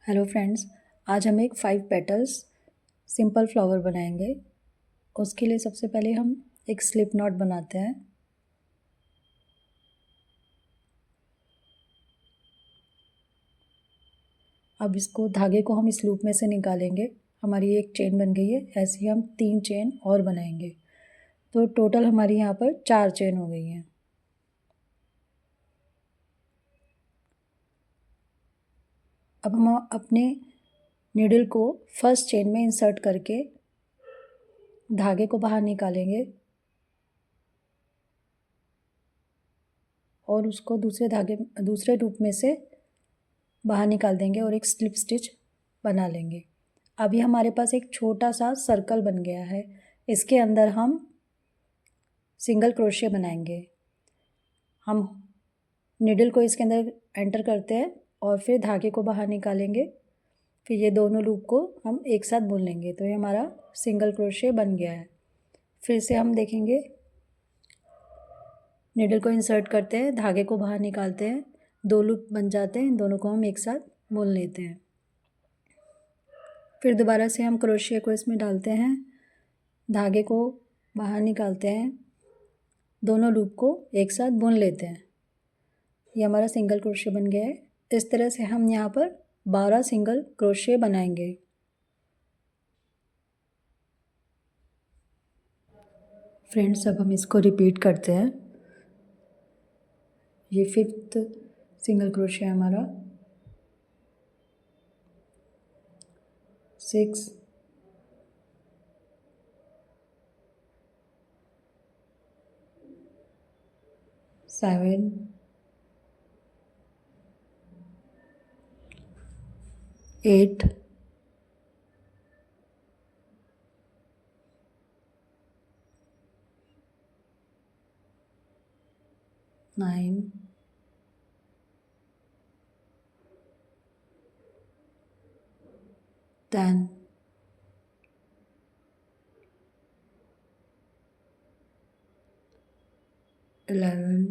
Hello friends, आज हम एक 5 पेटल्स सिंपल फ्लावर बनाएंगे। उसके लिए सबसे पहले हम एक स्लिप नॉट बनाते हैं। अब इसको धागे को हम इस लूप में से निकालेंगे। हमारी एक चेन बन गई है। ऐसे ही हम 3 चेन और बनाएंगे, तो टोटल हमारी यहाँ पर 4 चेन हो गई हैं। अब हम अपने नीडल को फर्स्ट चेन में इंसर्ट करके धागे को बाहर निकालेंगे और उसको दूसरे लूप में से बाहर निकाल देंगे और एक स्लिप स्टिच बना लेंगे। अभी हमारे पास एक छोटा सा सर्कल बन गया है। इसके अंदर हम सिंगल क्रोशे बनाएंगे। हम निडल को इसके अंदर एंटर करते हैं और फिर धागे को बाहर निकालेंगे। फिर ये दोनों लूप को हम एक साथ बुन लेंगे, तो ये हमारा सिंगल क्रोशे बन गया है। फिर से हम देखेंगे, निडल को इंसर्ट करते हैं, धागे को बाहर निकालते हैं, 2 लूप बन जाते हैं। दोनों को हम एक साथ बुन लेते हैं। फिर दोबारा से हम क्रोशिया को इसमें डालते हैं, धागे को बाहर निकालते हैं, दोनों लूप को एक साथ बुन लेते हैं। ये हमारा सिंगल क्रोशिया बन गया है। इस तरह से हम यहाँ पर 12 सिंगल क्रोशिया बनाएंगे। फ्रेंड्स, अब हम इसको रिपीट करते हैं। ये 5th सिंगल क्रोशिया है हमारा। 6 7 8 9 10 11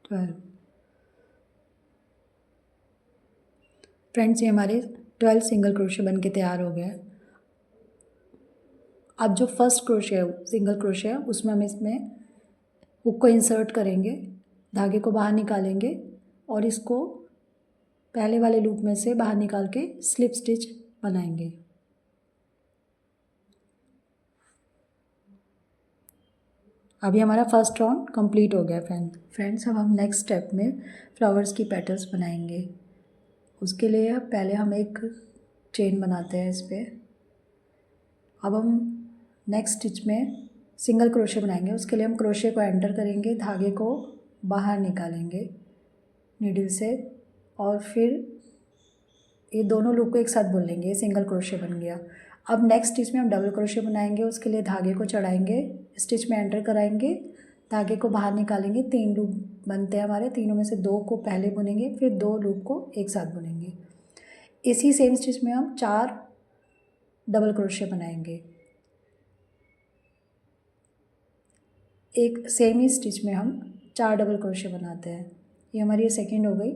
12। फ्रेंड्स, ये हमारे 12 सिंगल क्रोशिया बन के तैयार हो गए हैं। अब जो फर्स्ट क्रोशिया है, सिंगल क्रोशिया है, उसमें हम इसमें हुक को इंसर्ट करेंगे, धागे को बाहर निकालेंगे और इसको पहले वाले लूप में से बाहर निकाल के स्लिप स्टिच बनाएंगे। अभी हमारा फर्स्ट राउंड कंप्लीट हो गया फ्रेंड्स। अब हम नेक्स्ट स्टेप में फ्लावर्स की पेटल्स बनाएंगे। उसके लिए पहले हम एक चेन बनाते हैं इस पर। अब हम नेक्स्ट स्टिच में सिंगल क्रोशे बनाएंगे। उसके लिए हम क्रोशे को एंटर करेंगे, धागे को बाहर निकालेंगे नीडल से और फिर ये दोनों लूप को एक साथ बुन लेंगे। सिंगल क्रोशे बन गया। अब नेक्स्ट स्टिच में हम डबल क्रोशे बनाएंगे। उसके लिए धागे को चढ़ाएंगे, स्टिच में एंटर कराएंगे, धागे को बाहर निकालेंगे। 3 लूप बनते हैं हमारे। तीनों में से 2 को पहले बुनेंगे, फिर 2 लूप को एक साथ बुनेंगे। इसी सेम स्टिच में हम 4 डबल क्रोशे बनाएंगे। एक सेम ही स्टिच में हम 4 डबल क्रोशे बनाते हैं। ये हमारी सेकेंड हो गई।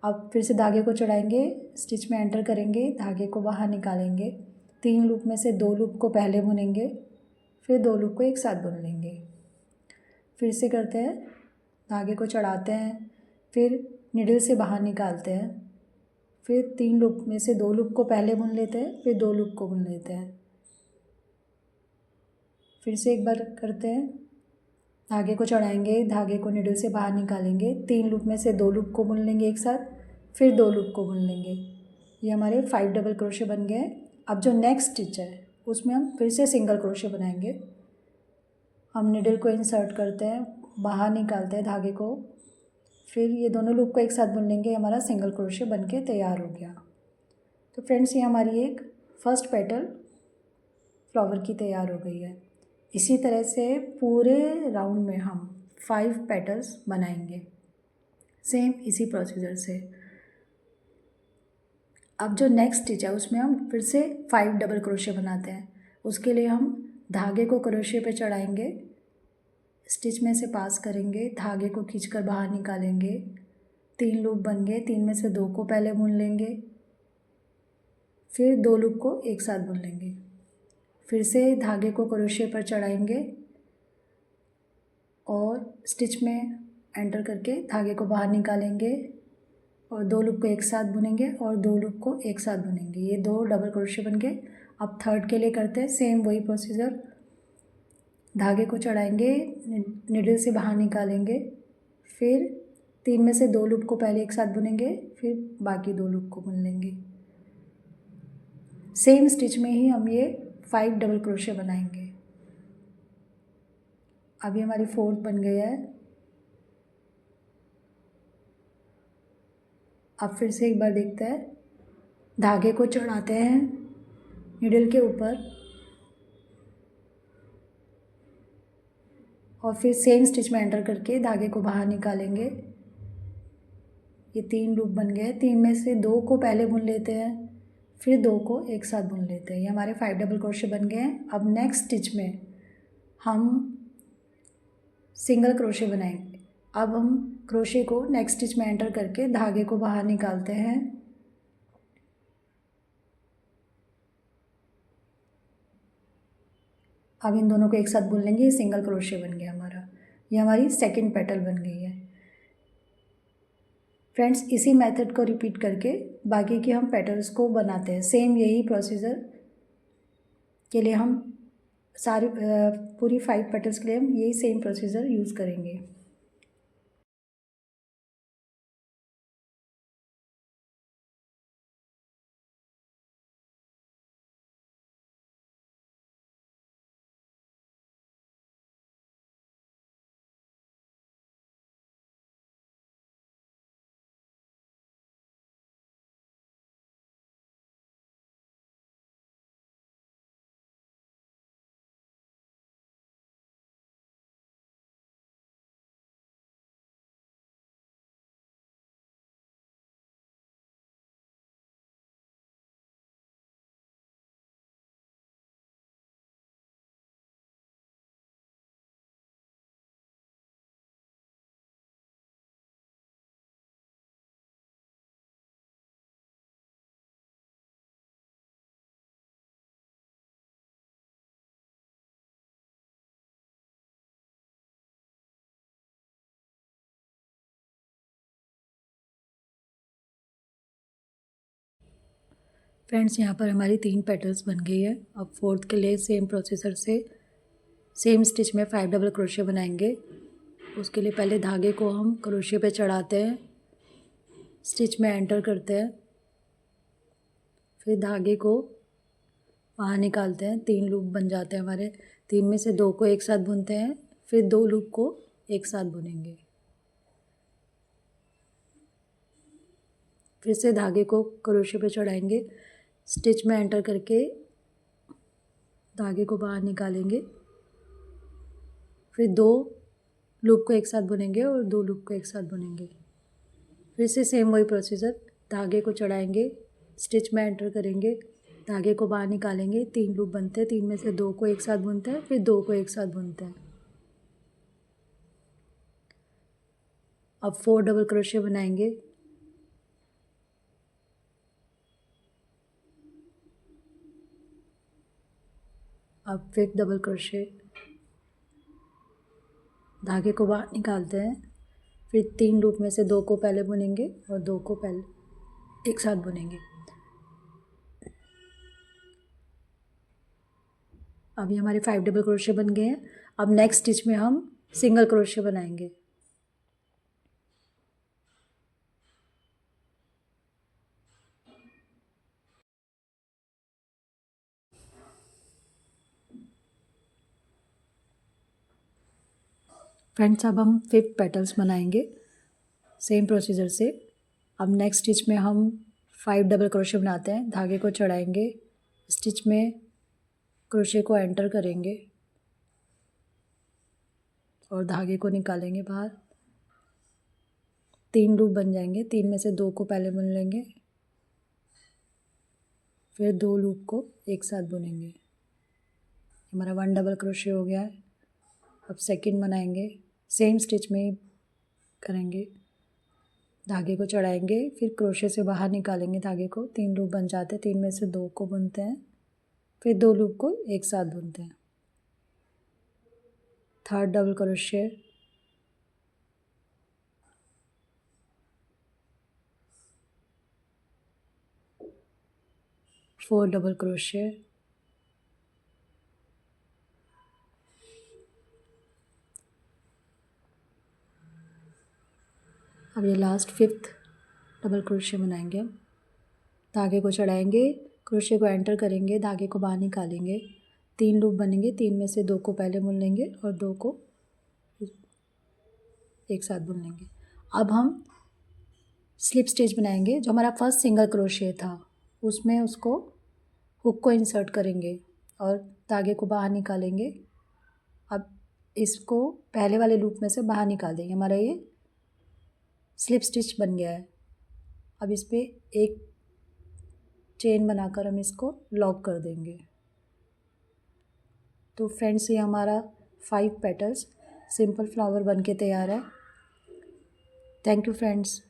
अब फिर से धागे को चढ़ाएंगे, स्टिच में एंटर करेंगे, धागे को बाहर निकालेंगे, 3 लूप में से 2 लूप को पहले बुनेंगे, फिर 2 लूप को एक साथ बुन लेंगे। फिर से करते हैं, धागे को चढ़ाते हैं, फिर निडल से बाहर निकालते हैं, फिर 3 लूप में से 2 लूप को पहले बुन लेते हैं, फिर 2 लूप को बुन लेते हैं। फिर से एक बार करते हैं, धागे को चढ़ाएंगे, धागे को निडल से बाहर निकालेंगे, 3 लूप में से 2 लूप को बुन लेंगे एक साथ, फिर 2 लूप को बुन लेंगे। ये हमारे 5 डबल क्रोशे बन गए। अब जो नेक्स्ट स्टिच है उसमें हम फिर से सिंगल क्रोशे बनाएंगे। हम निडल को इंसर्ट करते हैं, बाहर निकालते हैं धागे को, फिर ये दोनों लूप को एक साथ बुन लेंगे। हमारा सिंगल क्रोशे बन के तैयार हो गया। तो फ्रेंड्स, ये हमारी एक फर्स्ट पेटल फ्लावर की तैयार हो गई है। इसी तरह से पूरे राउंड में हम 5 पेटल्स बनाएंगे, सेम इसी प्रोसीजर से। अब जो नेक्स्ट स्टिच है उसमें हम फिर से 5 डबल क्रोशे बनाते हैं। उसके लिए हम धागे को क्रोशे पे चढ़ाएंगे, स्टिच में से पास करेंगे, धागे को खींचकर बाहर निकालेंगे। 3 लूप बन गए, 3 में से 2 को पहले बुन लेंगे, फिर 2 लूप को एक साथ बुन लेंगे। फिर से धागे को क्रोशे पर चढ़ाएंगे और स्टिच में एंटर करके धागे को बाहर निकालेंगे और 2 लूप को एक साथ बुनेंगे और 2 लूप को एक साथ बुनेंगे। ये 2 डबल क्रोशे बन गए। अब थर्ड के लिए करते हैं सेम वही प्रोसीजर। धागे को चढ़ाएंगे, निडल से बाहर निकालेंगे, फिर 3 में से 2 लूप को पहले एक साथ बुनेंगे, फिर बाकी 2 लूप को बुन लेंगे। सेम स्टिच में ही हम ये 5 डबल क्रोशे बनाएंगे। अभी हमारी फोर्थ बन गया है। अब फिर से एक बार देखते हैं। धागे को चढ़ाते हैं निडल के ऊपर और फिर सेम स्टिच में एंटर करके धागे को बाहर निकालेंगे। ये 3 लूप बन गए। 3 में से 2 को पहले बुन लेते हैं, फिर 2 को एक साथ बुन लेते हैं। ये हमारे 5 डबल क्रोशे बन गए हैं। अब नेक्स्ट स्टिच में हम सिंगल क्रोशे बनाएंगे। अब हम क्रोशे को नेक्स्ट स्टिच में एंटर करके धागे को बाहर निकालते हैं। अब इन दोनों को एक साथ बुन लेंगे। ये सिंगल क्रोशे बन गया हमारा। ये हमारी सेकंड पेटल बन गई है। फ्रेंड्स, इसी मेथड को रिपीट करके बाकी के हम पेटल्स को बनाते हैं। सेम यही प्रोसीजर के लिए हम सारी पूरी 5 पेटल्स के लिए हम यही सेम प्रोसीजर यूज़ करेंगे। फ्रेंड्स, यहाँ पर हमारी 3 पेटल्स बन गई है। अब फोर्थ के लिए सेम प्रोसीजर से सेम स्टिच में 5 डबल क्रोशे बनाएंगे। उसके लिए पहले धागे को हम क्रोशे पे चढ़ाते हैं, स्टिच में एंटर करते हैं, फिर धागे को बाहर निकालते हैं। 3 लूप बन जाते हैं हमारे। 3 में से 2 को एक साथ बुनते हैं, फिर 2 लूप को एक साथ बुनेंगे। फिर से धागे को क्रोशे पे चढ़ाएंगे, स्टिच में एंटर करके धागे को बाहर निकालेंगे, फिर 2 लूप को एक साथ बुनेंगे और 2 लूप को एक साथ बुनेंगे। फिर से सेम वही प्रोसीजर। धागे को चढ़ाएंगे, स्टिच में एंटर करेंगे, धागे को बाहर निकालेंगे। 3 लूप बनते हैं। 3 में से 2 को एक साथ बुनते हैं, फिर 2 को एक साथ बुनते हैं। अब 4 डबल क्रोशे बनाएंगे। अब 5 डबल क्रोशे, धागे को बाहर निकालते हैं, फिर 3 लूप में से 2 को पहले बुनेंगे और 2 को पहले एक साथ बुनेंगे। अभी हमारे 5 डबल क्रोशे बन गए हैं। अब नेक्स्ट स्टिच में हम सिंगल क्रोशे बनाएंगे। फ्रेंड्स, अब हम 5 पेटल्स बनाएंगे सेम प्रोसीजर से। अब नेक्स्ट स्टिच में हम 5 डबल क्रोशे बनाते हैं। धागे को चढ़ाएंगे, स्टिच में क्रोशे को एंटर करेंगे और धागे को निकालेंगे बाहर। 3 लूप बन जाएंगे। 3 में से 2 को पहले बुन लेंगे, फिर 2 लूप को एक साथ बुनेंगे। हमारा 1 डबल क्रोशे हो गया है। अब सेकंड बनाएंगे, सेम स्टिच में करेंगे। धागे को चढ़ाएंगे, फिर क्रोशे से बाहर निकालेंगे धागे को। 3 लूप बन जाते हैं, 3 में से 2 को बुनते हैं, फिर 2 लूप को एक साथ बुनते हैं। Third double crochet, four double crochet, अब ये लास्ट फिफ्थ डबल क्रोशे बनाएंगे। हम धागे को चढ़ाएंगे, क्रोशे को एंटर करेंगे, धागे को बाहर निकालेंगे, 3 लूप बनेंगे, 3 में से 2 को पहले बुन लेंगे और 2 को एक साथ बुन लेंगे। अब हम स्लिप स्टिच बनाएंगे। जो हमारा फर्स्ट सिंगल क्रोशे था उसमें उसको हुक को इंसर्ट करेंगे और धागे को बाहर निकालेंगे। अब इसको पहले वाले लूप में से बाहर निकाल देंगे। हमारा ये स्लिप स्टिच बन गया है। अब इस पर एक चेन बनाकर हम इसको लॉक कर देंगे। तो फ्रेंड्स, ये हमारा 5 पेटल्स सिंपल फ्लावर बन के तैयार है। Thank you friends.